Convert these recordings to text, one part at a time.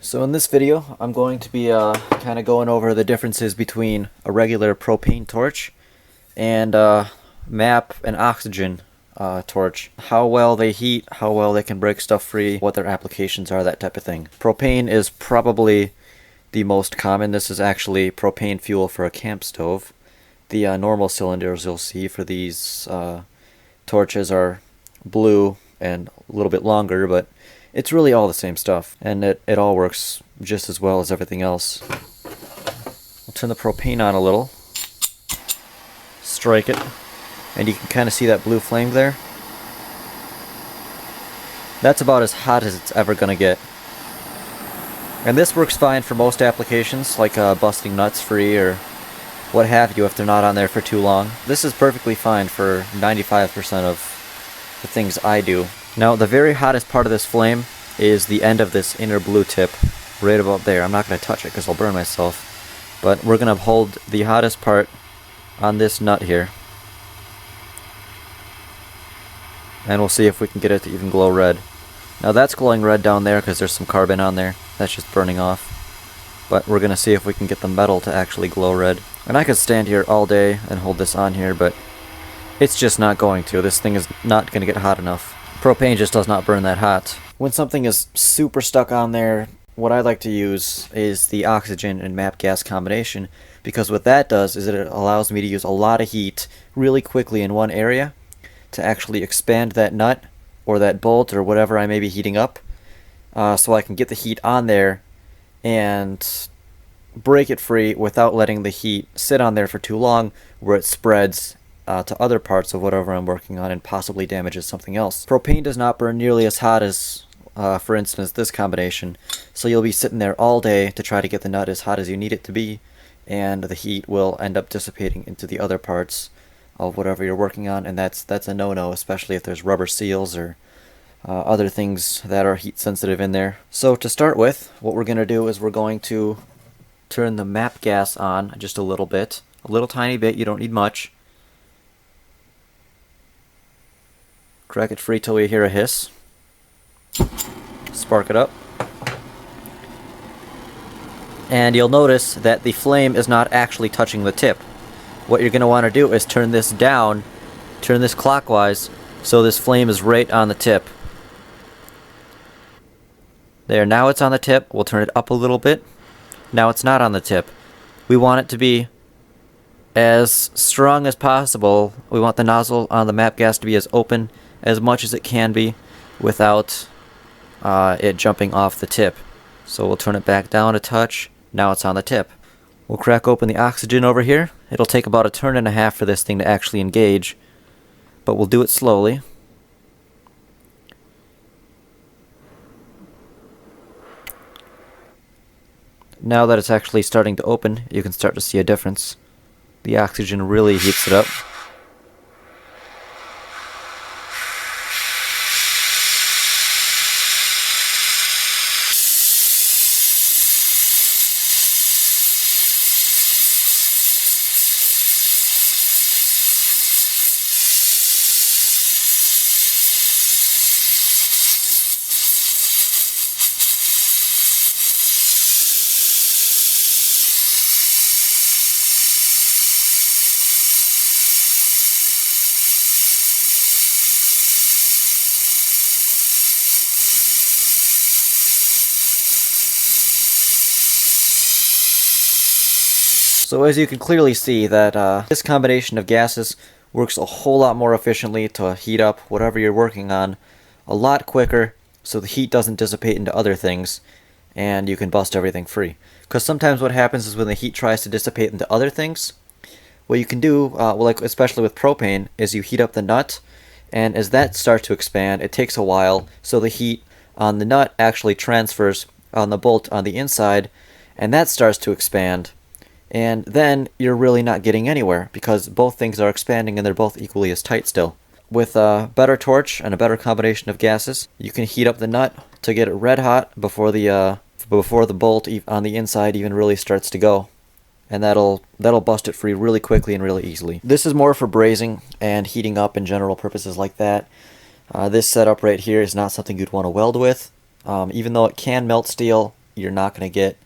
So in this video, I'm going to be kind of going over the differences between a regular propane torch and MAP and oxygen torch. How well they heat, how well they can break stuff free, what their applications are, that type of thing. Propane is probably the most common. This is actually propane fuel for a camp stove. The normal cylinders you'll see for these torches are blue and a little bit longer, but it's really all the same stuff, and it all works just as well as everything else. I'll turn the propane on a little, strike it, and you can kind of see that blue flame there. That's about as hot as it's ever going to get. And this works fine for most applications, like busting nuts free or what have you if they're not on there for too long. This is perfectly fine for 95% of the things I do. Now, the very hottest part of this flame is the end of this inner blue tip, right about there. I'm not going to touch it because I'll burn myself, but we're going to hold the hottest part on this nut here, and we'll see if we can get it to even glow red. Now that's glowing red down there because there's some carbon on there. That's just burning off. But we're going to see if we can get the metal to actually glow red. And I could stand here all day and hold this on here, but it's just not going to. This thing is not going to get hot enough. Propane just does not burn that hot. When something is super stuck on there, what I like to use is the oxygen and MAP gas combination, because what that does is it allows me to use a lot of heat really quickly in one area to actually expand that nut or that bolt or whatever I may be heating up, so I can get the heat on there and break it free without letting the heat sit on there for too long where it spreads to other parts of whatever I'm working on and possibly damages something else. Propane does not burn nearly as hot as, for instance, this combination, so you'll be sitting there all day to try to get the nut as hot as you need it to be, and the heat will end up dissipating into the other parts of whatever you're working on, and that's a no-no, especially if there's rubber seals or other things that are heat sensitive in there. So to start with, what we're going to do is we're going to turn the MAP gas on just a little bit, a little tiny bit, you don't need much. Crack it free till we hear a hiss. Spark it up. And you'll notice that the flame is not actually touching the tip. What you're going to want to do is turn this down, turn this clockwise, so this flame is right on the tip. There, now it's on the tip. We'll turn it up a little bit. Now it's not on the tip. We want it to be as strong as possible. We want the nozzle on the MAP gas to be as open as much as it can be without it jumping off the tip. So we'll turn it back down a touch. Now it's on the tip. We'll crack open the oxygen over here. It'll take about a turn and a half for this thing to actually engage, but we'll do it slowly. Now that it's actually starting to open, you can start to see a difference. The oxygen really heats it up. So as you can clearly see that this combination of gases works a whole lot more efficiently to heat up whatever you're working on a lot quicker, so the heat doesn't dissipate into other things and you can bust everything free. Because sometimes what happens is when the heat tries to dissipate into other things, what you can do, like especially with propane, is you heat up the nut, and as that starts to expand, it takes a while, so the heat on the nut actually transfers on the bolt on the inside, and that starts to expand. And then you're really not getting anywhere because both things are expanding and they're both equally as tight still. With a better torch and a better combination of gases, you can heat up the nut to get it red hot before the bolt on the inside even really starts to go. And that'll bust it free really quickly and really easily. This is more for brazing and heating up and general purposes like that. This setup right here is not something you'd want to weld with. Even though it can melt steel, you're not going to get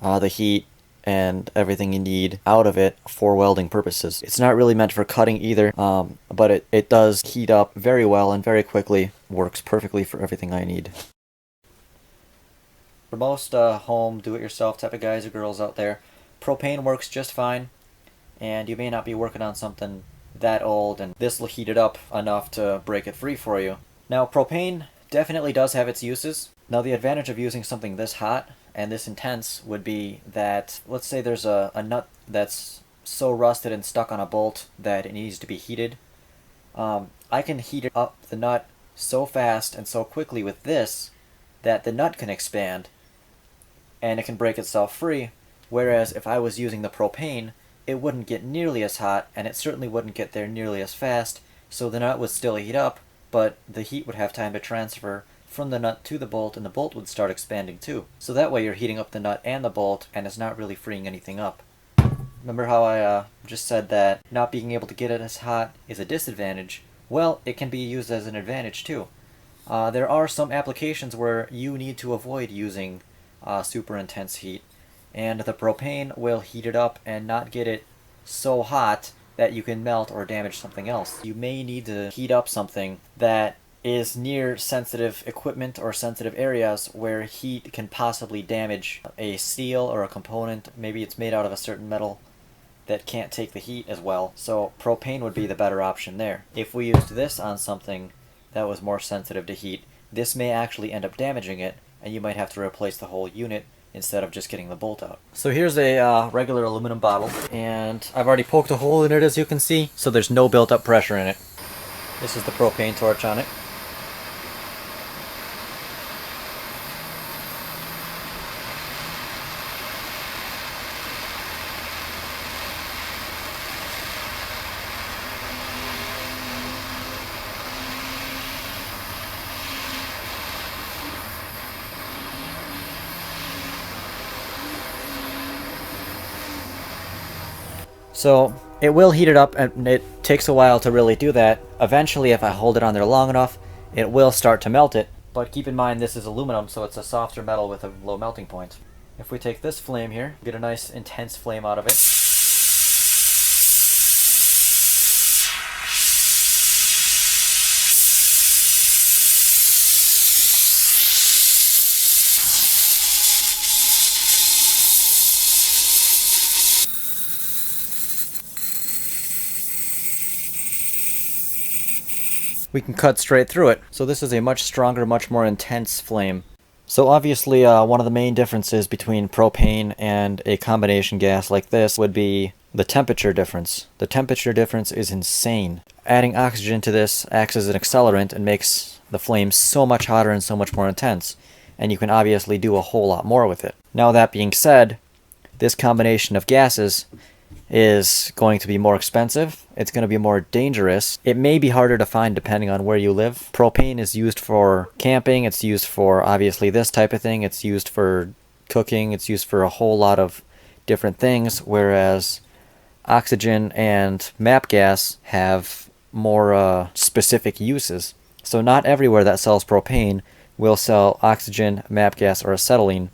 the heat and everything you need out of it for welding purposes. It's not really meant for cutting either, but it does heat up very well and very quickly. Works perfectly for everything I need. For most home do-it-yourself type of guys or girls out there, propane works just fine, and you may not be working on something that old, and this will heat it up enough to break it free for you. Now, propane definitely does have its uses. Now, the advantage of using something this hot and this intense would be that, let's say there's a nut that's so rusted and stuck on a bolt that it needs to be heated. I can heat up the nut so fast and so quickly with this that the nut can expand and it can break itself free, whereas if I was using the propane, it wouldn't get nearly as hot, and it certainly wouldn't get there nearly as fast, so the nut would still heat up, but the heat would have time to transfer from the nut to the bolt, and the bolt would start expanding too. So that way you're heating up the nut and the bolt, and it's not really freeing anything up. Remember how I just said that not being able to get it as hot is a disadvantage? Well, it can be used as an advantage too. There are some applications where you need to avoid using super intense heat, and the propane will heat it up and not get it so hot that you can melt or damage something else. You may need to heat up something that is near sensitive equipment or sensitive areas where heat can possibly damage a steel or a component. Maybe it's made out of a certain metal that can't take the heat as well, so propane would be the better option there. If we used this on something that was more sensitive to heat, this may actually end up damaging it, and you might have to replace the whole unit instead of just getting the bolt out. So here's a regular aluminum bottle, and I've already poked a hole in it, as you can see, so there's no built-up pressure in it. This is the propane torch on it. So it will heat it up, and it takes a while to really do that. Eventually, if I hold it on there long enough, it will start to melt it. But keep in mind, this is aluminum, so it's a softer metal with a low melting point. If we take this flame here, get a nice intense flame out of it. We can cut straight through it. So this is a much stronger, much more intense flame. So obviously one of the main differences between propane and a combination gas like this would be the temperature difference. The temperature difference is insane. Adding oxygen to this acts as an accelerant and makes the flame so much hotter and so much more intense. And you can obviously do a whole lot more with it. Now, that being said, this combination of gases is going to be more expensive. It's going to be more dangerous. It may be harder to find depending on where you live. Propane is used for camping. It's used for obviously this type of thing. It's used for cooking. It's used for a whole lot of different things, whereas oxygen and MAP gas have more specific uses. So not everywhere that sells propane will sell oxygen, MAP gas, or acetylene,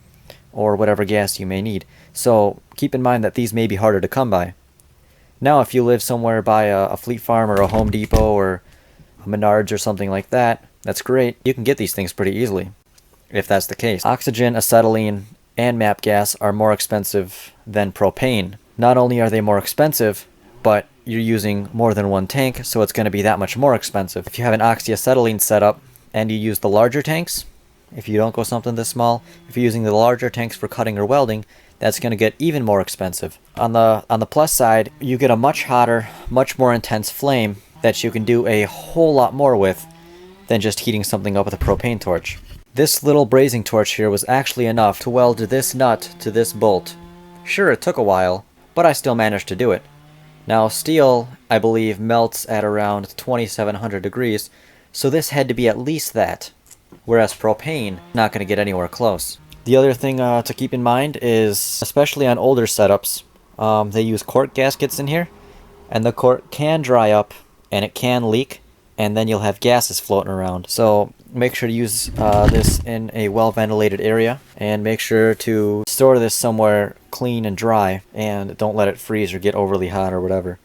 or whatever gas you may need. So keep in mind that these may be harder to come by. Now, if you live somewhere by a Fleet Farm or a Home Depot or a Menards or something like that, that's great. You can get these things pretty easily, if that's the case. Oxygen, acetylene, and MAP gas are more expensive than propane. Not only are they more expensive, but you're using more than one tank, so it's going to be that much more expensive. If you have an oxyacetylene setup and you use the larger tanks, if you don't go something this small, if you're using the larger tanks for cutting or welding, that's going to get even more expensive. On the plus side, you get a much hotter, much more intense flame that you can do a whole lot more with than just heating something up with a propane torch. This little brazing torch here was actually enough to weld this nut to this bolt. Sure, it took a while, but I still managed to do it. Now, steel, I believe, melts at around 2700 degrees, so this had to be at least that, whereas propane, not going to get anywhere close. The other thing to keep in mind is, especially on older setups, they use cork gaskets in here, and the cork can dry up, and it can leak, and then you'll have gases floating around. So make sure to use this in a well-ventilated area, and make sure to store this somewhere clean and dry, and don't let it freeze or get overly hot or whatever.